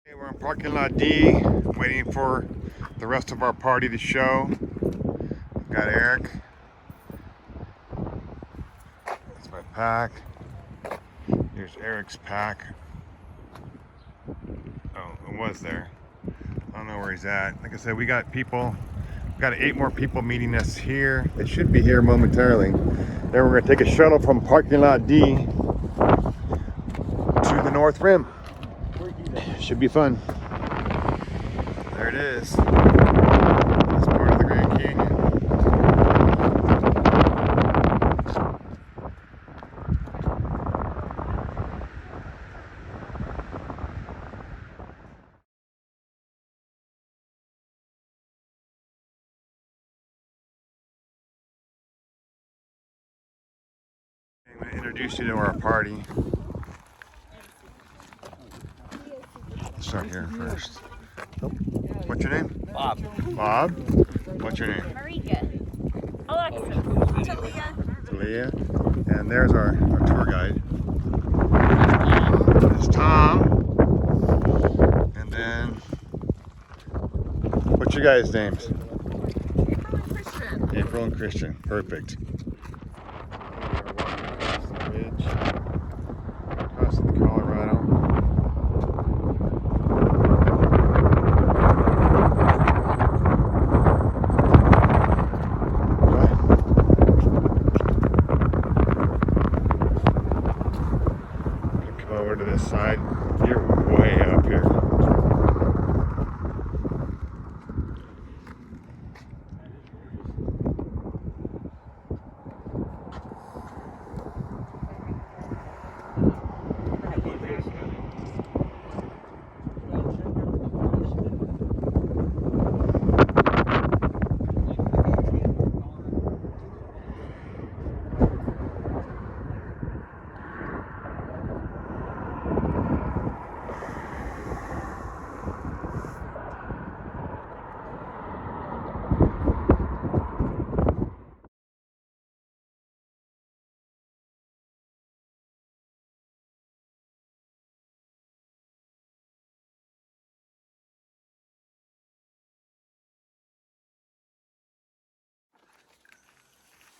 Okay, we're in parking lot D, waiting for the rest of our party to show. We've got Eric. That's my pack. Here's Eric's pack. Oh, it was there. I don't know where he's at. Like I said, we got people. We've got 8 more people meeting us here. They should be here momentarily. Then we're gonna take a shuttle from parking lot D to the North Rim. Should be fun. There it is. That's part of the Grand Canyon. I'm going to introduce you to our party. Let's start here first. Oh, what's your name? Bob. Bob? What's your name? Marika. Alexa. Talia. Talia. And there's our tour guide. There's Tom. And then, what's your guys' names? April and Christian. April and Christian. Perfect. Crossing the Colorado. Come over to this side. You're way up here.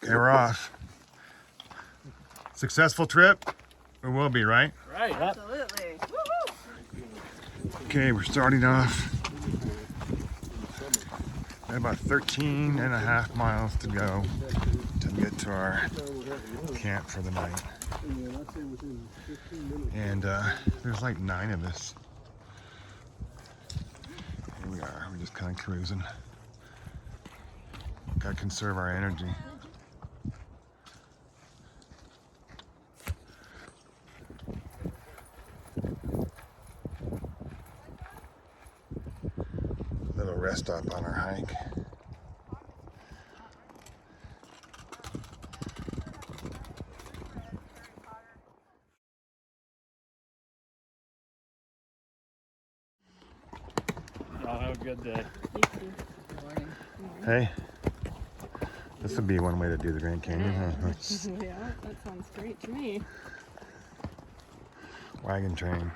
Okay, we're off. Successful trip? Or will be, right? Right. Absolutely. Okay, we're starting off. Got about 13 and a half miles to go to get to our camp for the night. And there's like 9 of us. Here we are, we're just kind of cruising. Gotta conserve our energy. Little rest stop on our hike. Y'all have a good day. Good morning. Hey, this would be one way to do the Grand Canyon, huh? Yeah, that sounds great to me. Wagon train.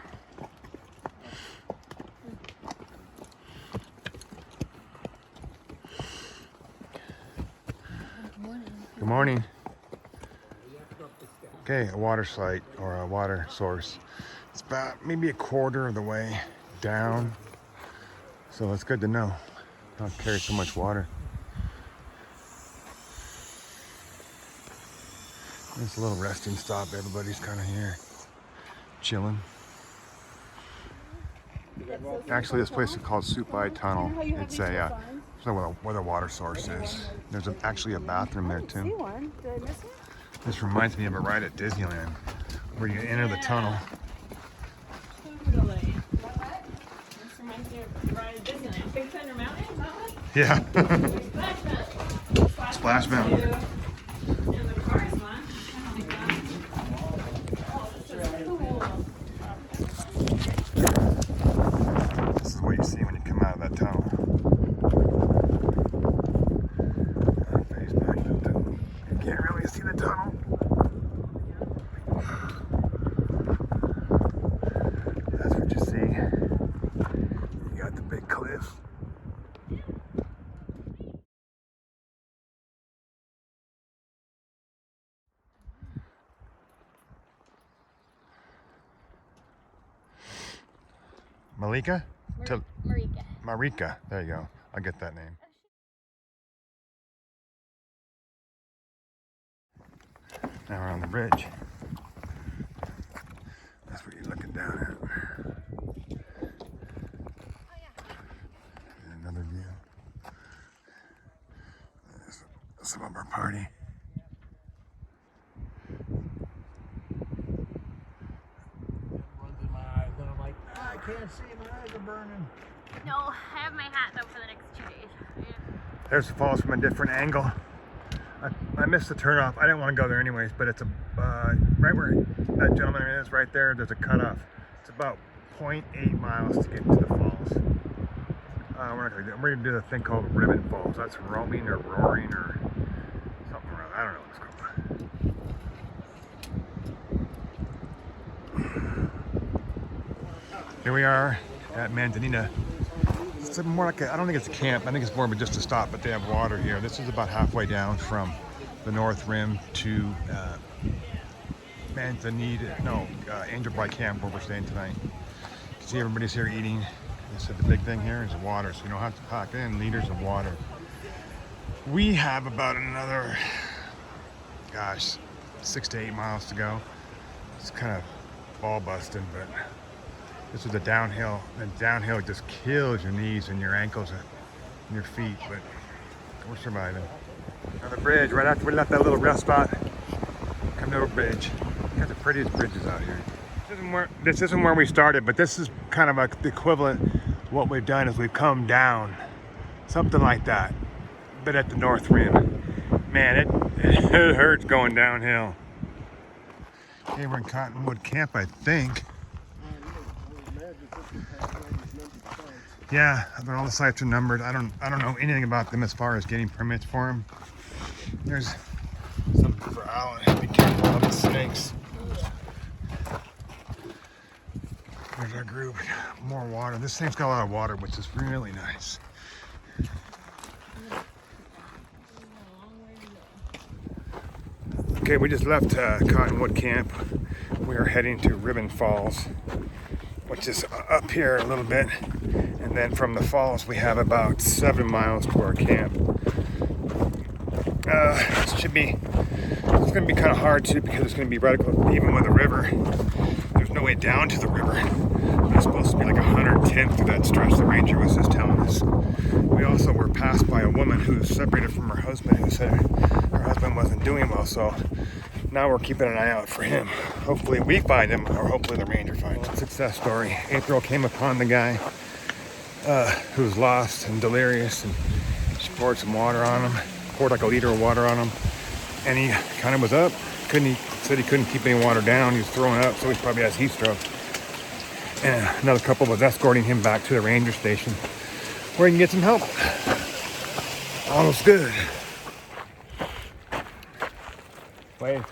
Good morning. Okay, a water site or a water source. It's about maybe a quarter of the way down. So it's good to know. Not carry so much water. It's a little resting stop. Everybody's kind of here chilling. Actually, this place is called Supai Tunnel. It's a where the water source is. There's actually a bathroom there too. One. Did I miss it? This reminds me of a ride at Disneyland where you enter the tunnel. Totally. This reminds me of Ride at Disneyland. Big Thunder Mountain, is that one? Yeah. Splash Mountain. Splash Mountain. And the cars one. This is what you see when you come out of that tunnel. You can't really see the tunnel. That's what you see. Malika? Marika. Marika. There you go. I'll get that name. Now we're on the bridge. That's what you're looking down at. And another view. There's some of our party. Runs in my eyes, and I'm like, I can't see, my eyes are burning. No, I have my hat though for the next 2 days. Yeah. There's the falls from a different angle. I missed the turnoff. I didn't want to go there anyways, but it's right where that gentleman is, right there. There's a cutoff. It's about 0.8 miles to get to the falls. We're gonna do the thing called Ribbon Falls. That's roaming or roaring or something around. I don't know what it's called. Here we are at Manzanita. It's more like I don't think it's a camp. I think it's more of just a stop, but they have water here. This is about halfway down from the North Rim to Manzanita, Angel Bright Camp where we're staying tonight. You can see everybody's here eating. They said the big thing here is water, so you don't have to pack in liters of water. We have about another, 6 to 8 miles to go. It's kind of ball busting, but this is the downhill. And downhill just kills your knees and your ankles and your feet, but we're surviving. On the bridge, right after we left that little rest spot, come to a bridge. Got the prettiest bridges out here. This isn't where we started, but this is kind of the equivalent. What we've done is we've come down, something like that, but at the North Rim. Man, it hurts going downhill. Okay, we're in Cottonwood Camp, I think. Yeah, all the sites are numbered. I don't know anything about them as far as getting permits for them. There's something for Alan. Be careful of the snakes. There's our group. More water. This thing's got a lot of water, which is really nice. Okay, we just left Cottonwood Camp. We are heading to Ribbon Falls, which is up here a little bit. And then from the falls, we have about 7 miles to our camp. It's going to be kind of hard too because it's going to be right even with the river. There's no way down to the river. It's supposed to be like 110 through that stretch the ranger was just telling us. We also were passed by a woman who was separated from her husband who said her husband wasn't doing well. So now we're keeping an eye out for him. Hopefully we find him, or hopefully the ranger finds him. Success story. April came upon the guy who was lost and delirious, and she poured some water on him, poured like a liter of water on him, and he kind of was up. Said he couldn't keep any water down. He was throwing up, so he probably has heat stroke. And another couple was escorting him back to the ranger station where he can get some help. Almost good. Wait.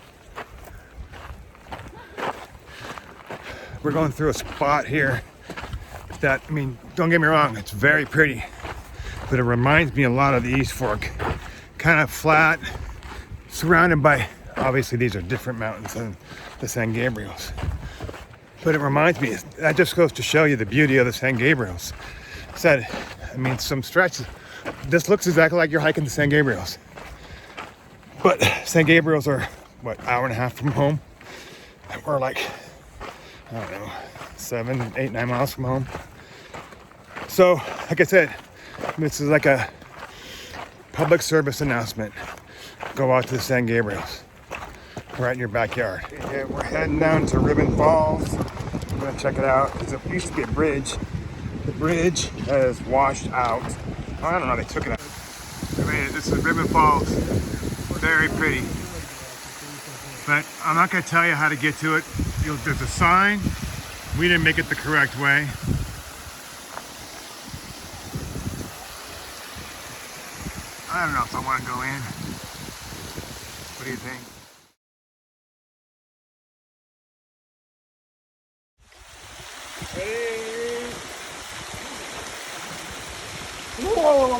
We're going through a spot here that, don't get me wrong, it's very pretty, but it reminds me a lot of the East Fork. Kind of flat, surrounded by, obviously these are different mountains than the San Gabriels. But it reminds me, that just goes to show you the beauty of the San Gabriels. Some stretches, this looks exactly like you're hiking the San Gabriels. But San Gabriels are, hour and a half from home? Or like, 7, 8, 9 miles from home. So, like I said, this is like a public service announcement. Go out to the San Gabriels, right in your backyard. Okay, we're heading down to Ribbon Falls. I'm gonna check it out. There used to be a bridge. The bridge has washed out. I don't know, they took it out. This is Ribbon Falls. Very pretty. But I'm not gonna tell you how to get to it. There's a sign. We didn't make it the correct way. I don't know if I want to go in. What do you think? Hey! Whoa!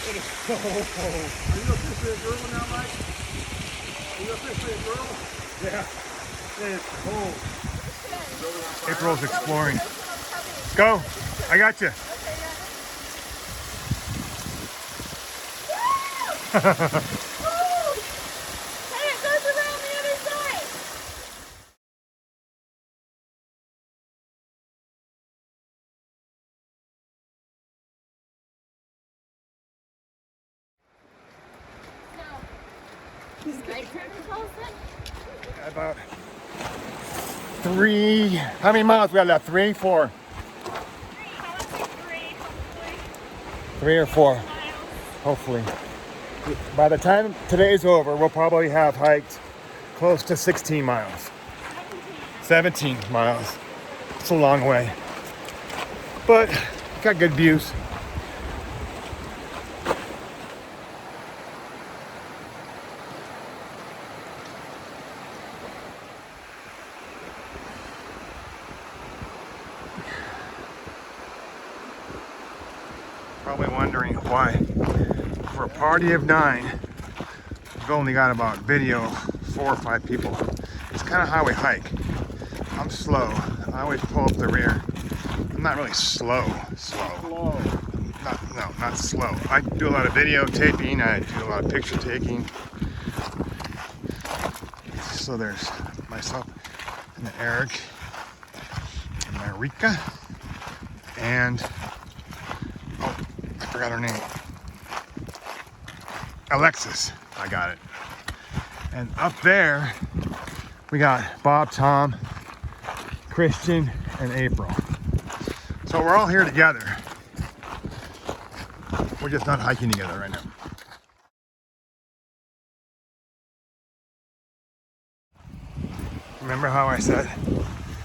It is so cold. Are you officially a girl now, Mike? Are you officially a girl? Yeah. It is cold. April's exploring. Go. I got you. It goes around the other side. About 3. How many miles we got left? 3, 4. 3 or 4. Hopefully. By the time today's over, we'll probably have hiked close to 16 miles. 17 miles. It's a long way. But got good views. Probably wondering why, for a party of 9, we've only got about video 4 or 5 people. It's kind of how we hike. I'm slow. I always pull up the rear. I'm not really slow. Not slow. I do a lot of videotaping. I do a lot of picture taking. So there's myself and Eric and Marika and I forgot her name. Alexis. I got it. And up there, we got Bob, Tom, Christian, and April. So we're all here together. We're just not hiking together right now. Remember how I said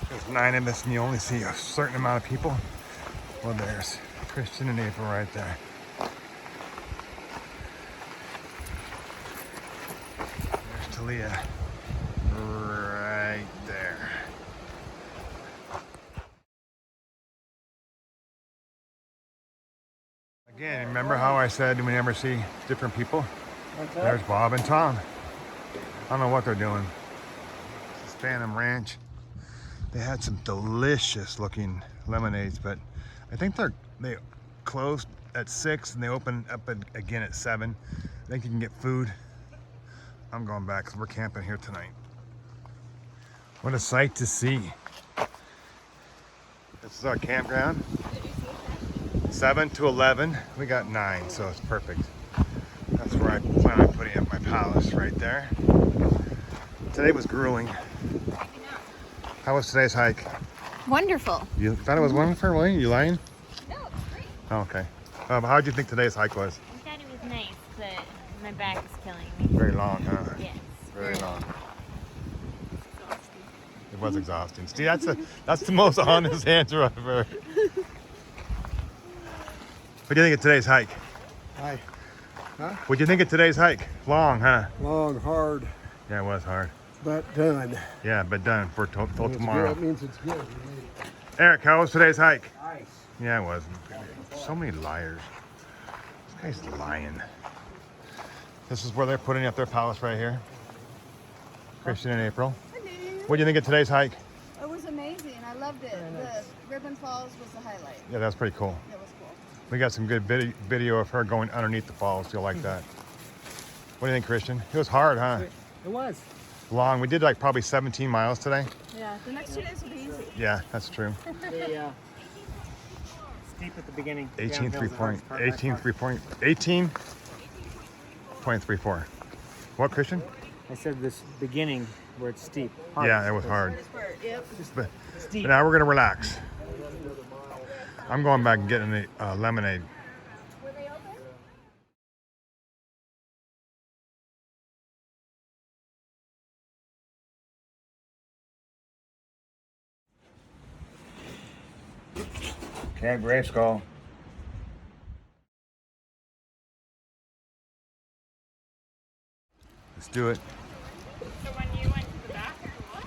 there's 9 of us and you only see a certain amount of people? Well, there's Christian and April right there. There's Talia right there. Again, remember how I said we never see different people? There's Bob and Tom. I don't know what they're doing. It's Phantom Ranch. They had some delicious looking lemonades, but I think they closed at 6 and they open up again at 7. I think you can get food. I'm going back because we're camping here tonight. What a sight to see. This is our campground. 7 to 11. We got 9, so it's perfect. That's where I plan on putting up my palace right there. Today was grueling. How was today's hike? Wonderful. You thought it was wonderful, really? You lying? No, it's great. Oh, okay. How did you think today's hike was? I thought it was nice, but my back is killing me. Very long, huh? Yes. Very long. It was exhausting. See, that's the most honest answer I've heard. What do you think of today's hike? Hi. Huh? What do you think of today's hike? Long, huh? Long, hard, Yeah, it was hard. but done. Yeah, but done for till It's tomorrow. good. That means it's good. Eric, how was today's hike? Nice. Yeah, it was. So many liars. This guy's lying. This is where they're putting up their palace right here. Christian and April. What do you think of today's hike? It was amazing. I loved it. The Ribbon Falls was the highlight. Yeah, that's pretty cool. It was cool. We got some good video of her going underneath the falls. You'll like that. What do you think, Christian? It was hard, huh? It was. Long. We did like probably 17 miles today. Yeah, the next 2 days will be easy. Yeah, that's true. The steep at the beginning. 18.34. What, Christian? I said this beginning where it's steep. Hard. Yeah, it was hard. Yep. But Steep. now we're gonna relax. I'm going back and getting the lemonade. Camp Grayskull. Let's do it. So when you went to the bathroom, what?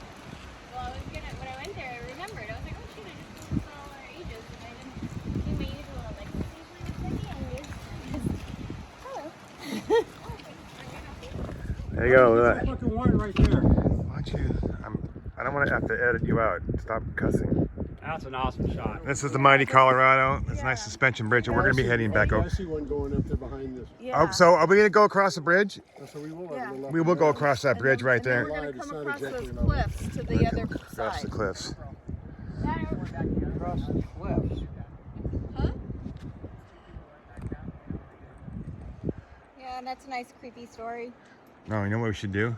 Well, when I went there, I remembered. I was like, oh shoot, I just told for all our ages, and I didn't do my usual, like, hello. There you go. Look at that. Fucking one right there. Watch you. I I don't want to have to edit you out. Stop cussing. That's an awesome shot. This is the mighty Colorado. It's a nice suspension bridge, and we're going to be heading back I over. see one going up there behind this. Yeah. Oh, so are we going to go across the bridge? So we will. Yeah. We will go across that bridge right And then there. we're going to It's come not across exactly those level. cliffs to the other Across side. the cliffs. Across the cliffs. Huh? Yeah, that's a nice creepy story. No, you know what we should do?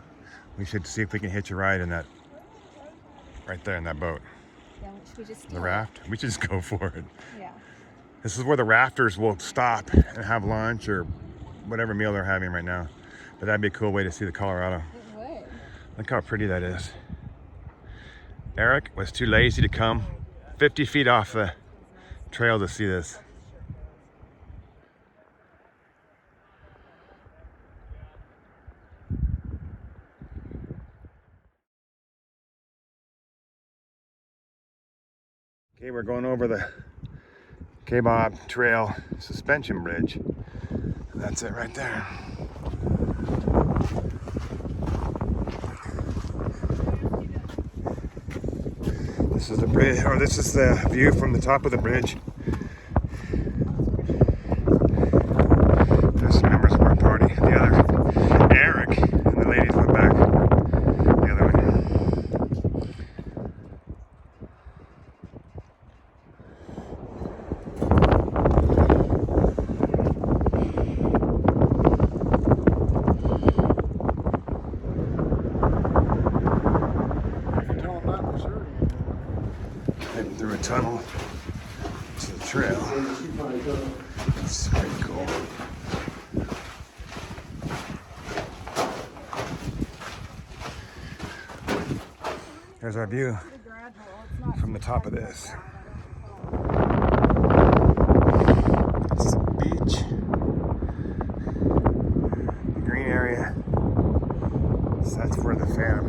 We should see if we can hitch a ride in that, right there in that boat. Yeah, should we just steal The it? raft. We should just go for it. Yeah. This is where the rafters will stop and have lunch or whatever meal they're having right now. But that'd be a cool way to see the Colorado. It would. Look how pretty that is. Eric was too lazy to come 50 feet off the trail to see this. Okay, we're going over the K-Bob Trail suspension bridge. And that's it right there. This is the bridge, or this is the view from the top of the bridge. There's some members of our party. The other, Eric, and the ladies went back the other way. Tell them not to serve. Heading through a tunnel to the trail. It's pretty cool. There's our view from the top of this. It's the beach. The green area. So that's where the Phantom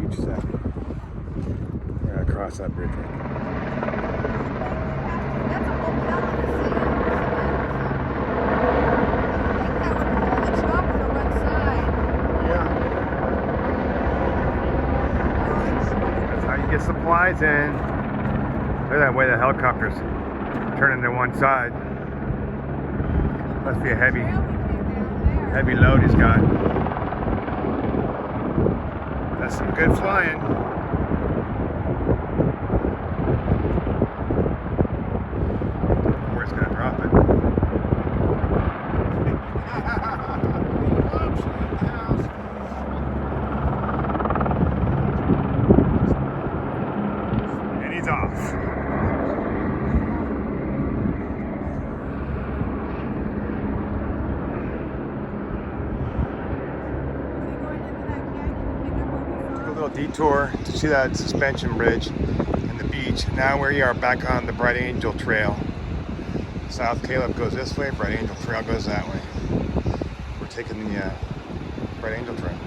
beach is at. We're gonna cross that bridge right there. That's a whole pallet of sand. I think that would pull the top to one side. That's how you get supplies in. Look at that way the helicopter's turning to one side. Must be a heavy load he's got. That's some good flying. Where it's gonna drop it. And he's off. Took a little detour to see that suspension bridge and the beach. Now we are back on the Bright Angel Trail. South Caleb goes this way, Bright Angel Trail goes that way. We're taking the Bright Angel Trail.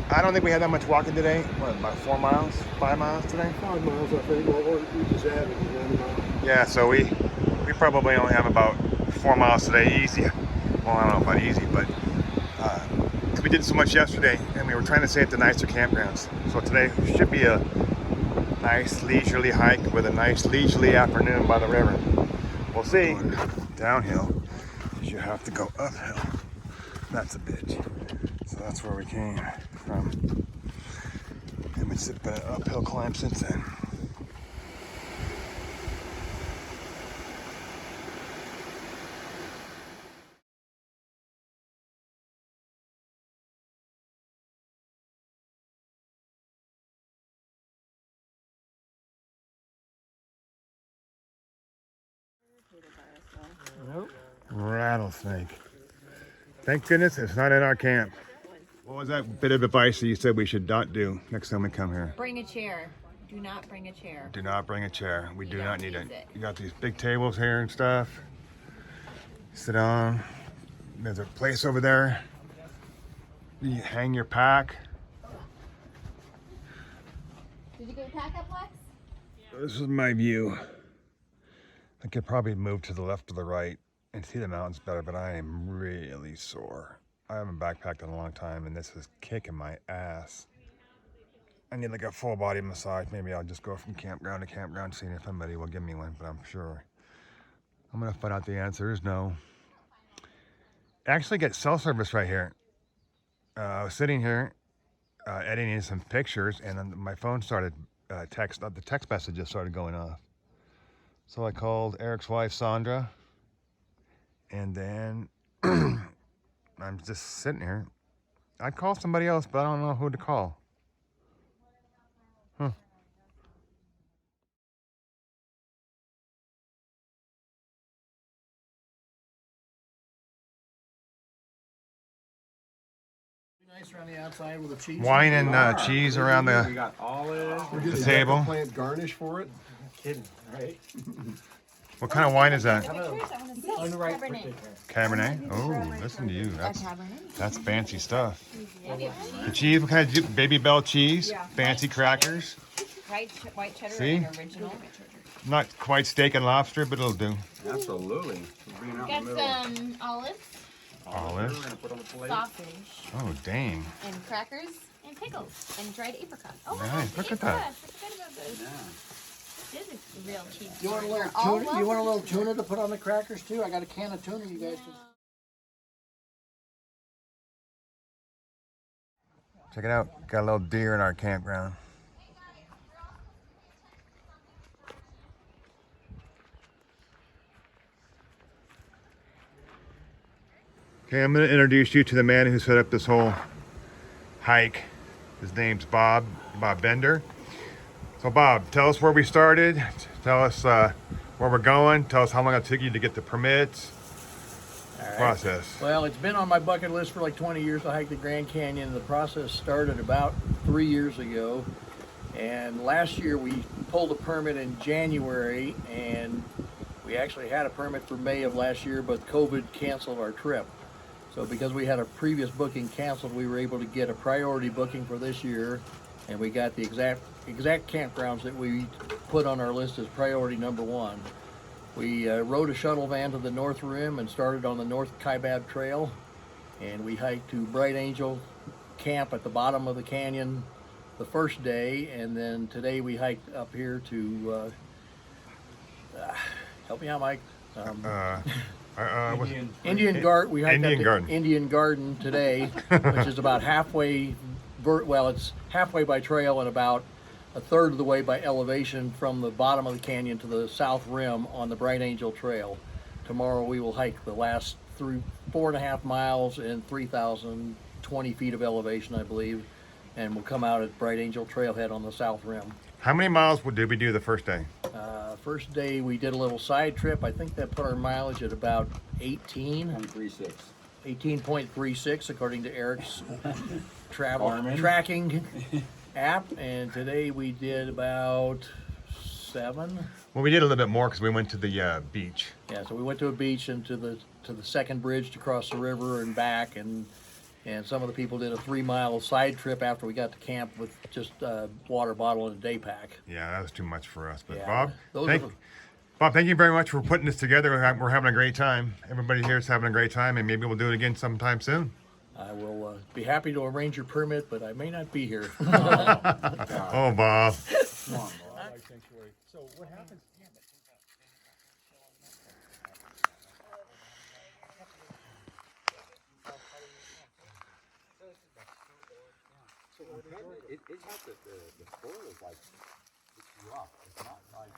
I don't think we had that much walking today. What, about 4 miles, 5 miles today? 5 miles, I think. Well, we just added 1 mile. Yeah, so we probably only have about 4 miles today, easy. Well, I don't know about easy, but we did so much yesterday, and we were trying to stay at the nicer campgrounds. So today should be a nice leisurely hike with a nice leisurely afternoon by the river. We'll see. Downhill, you have to go uphill. That's a bitch. So that's where we came from. And it's been an uphill climb since then. Nope. Rattlesnake. Thank goodness it's not in our camp. What was that bit of advice that you said we should not do next time we come here? Bring a chair. Do not bring a chair. Do not bring a chair. We do not need it. use it. You got these big tables here and stuff. Sit on. There's a place over there. You hang your pack. Did you get your pack up, Lex? This is my view. I could probably move to the left or the right and see the mountains better, but I am really sore. I haven't backpacked in a long time, and this is kicking my ass. I need like a full body massage. Maybe I'll just go from campground to campground, seeing if somebody will give me one. But I'm sure I'm gonna find out the answer is no. Actually, get cell service right here. I was sitting here editing some pictures, and then my phone started the text messages started going off. So I called Eric's wife, Sandra, and then I'm just sitting here. I'd call somebody else, but I don't know who to call. Huh. Nice around the outside with the cheese. Wine and cheese around We the got olives. the table. Plant garnish for it. Kidding, right? What kind of wine is that? On the right. Cabernet. Cabernet? Oh, listen to you. That's fancy stuff. Yeah, we have cheese, The cheese, what kind of Baby Bell cheese? Yeah. Fancy crackers. white cheddar, See? and original. Not quite steak and lobster, but it'll do. Absolutely. Being out in the Got middle. some olives, Olive. We're gonna put on the plate. sausage, Oh, dang. and crackers, and pickles, and dried apricot. Oh, Nice. Look at that. I forgot about those. Yeah. This is real cheese. You want a little All tuna? You want a little welcome. tuna to put on the crackers too? I got a can of tuna. You guys. Check it out. Got a little deer in our campground. Okay, I'm going to introduce you to the man who set up this whole hike. His name's Bob Bender. So Bob, tell us where we started. Tell us where we're going. Tell us how long it took you to get the permits. Process. Well, it's been on my bucket list for like 20 years to hike the Grand Canyon. The process started about 3 years ago. And last year we pulled a permit in January, and we actually had a permit for May of last year, but COVID canceled our trip. So because we had a previous booking canceled, we were able to get a priority booking for this year, and we got the exact campgrounds that we put on our list as priority number one. We rode a shuttle van to the North Rim and started on the North Kaibab Trail, and we hiked to Bright Angel Camp at the bottom of the canyon the first day, and then today we hiked up here to help me out, Mike. Indian Garden. We hiked Indian up to Garden. Indian Garden today, which is about halfway. Well, it's halfway by trail and about a third of the way by elevation from the bottom of the canyon to the south rim on the Bright Angel Trail. Tomorrow we will hike the last 4.5 miles and 3,020 feet of elevation, I believe, and we'll come out at Bright Angel Trailhead on the south rim. How many miles did we do the first day? First day we did a little side trip. I think that put our mileage at about 136. 18.36 according to Eric's travel Garmin. tracking app, and today we did about 7. Well, we did a little bit more because we went to the beach. Yeah, so we went to a beach and to the second bridge to cross the river and back, and some of the people did a 3-mile side trip after we got to camp with just a water bottle and a day pack. Yeah, that was too much for us. But Yeah, Bob, thank you very much for putting this together. We're having a great time. Everybody here is having a great time, and maybe we'll do it again sometime soon. I will be happy to arrange your permit, but I may not be here. Oh, Bob. Come on, Bob. So what happens? It's not that the soil is like, it's rough. It's not like,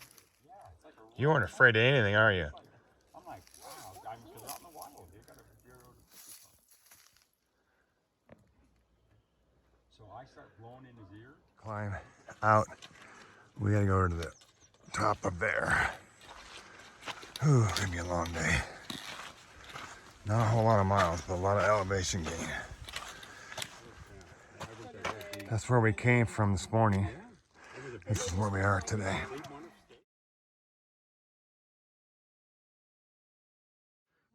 yeah, it's like a rough. You aren't afraid of anything, are you? I'm like, wow, I'm because out in the wild, they got a 0 to 50. So I start blowing in his ear. Climb out. We gotta go to the top of there. Whew, gonna be a long day. Not a whole lot of miles, but a lot of elevation gain. That's where we came from this morning. This is where we are today.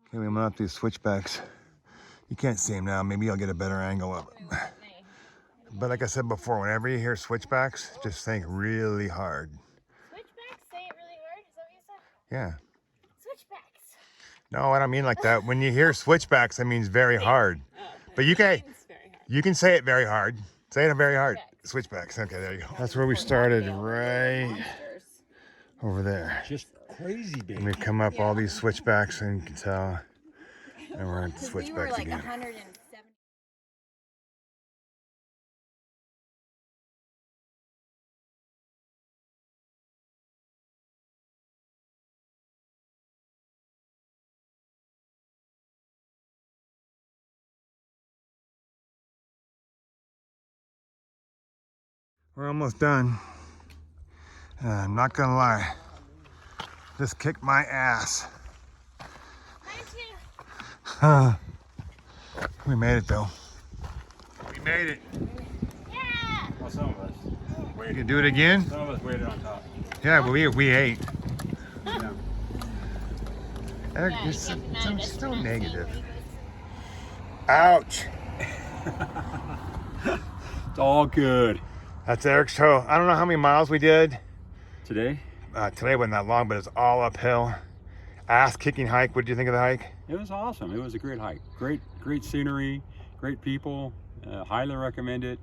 Okay, we went up these switchbacks. You can't see them now. Maybe I'll get a better angle of it. But like I said before, whenever you hear switchbacks, just think really hard. Switchbacks? Say it really hard? Is that what you said? Yeah. Switchbacks. No, I don't mean like that. When you hear switchbacks, that means very hard. But you can say it very hard. Say it very hard. Switchbacks. Okay, there you go. That's where we started, right over there. Just crazy big. And we come up all these switchbacks, and you can tell. And we're at the We were switchbacks like again. 170. We're almost done. I'm not gonna lie. This kicked my ass. We made it though. We made it. Well, some of us You waited. can do it again? Some of us waited on top. Yeah, but we ate. Yeah. Eric, you're so negative. Ouch. It's all good. That's Eric's toe. I don't know how many miles we did. Today, Today wasn't that long, but it's all uphill. Ass kicking hike. What did you think of the hike? it was awesome. It was a great hike. Great scenery, great people. Highly recommend it.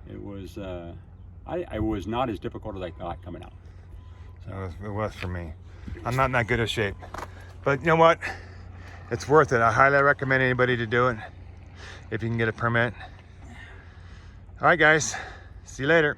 It was, I was not as difficult as I thought coming out. It was for me. I'm not in that good of shape. But you know what? It's worth it. I highly recommend anybody to do it if you can get a permit. All right, guys. See you later.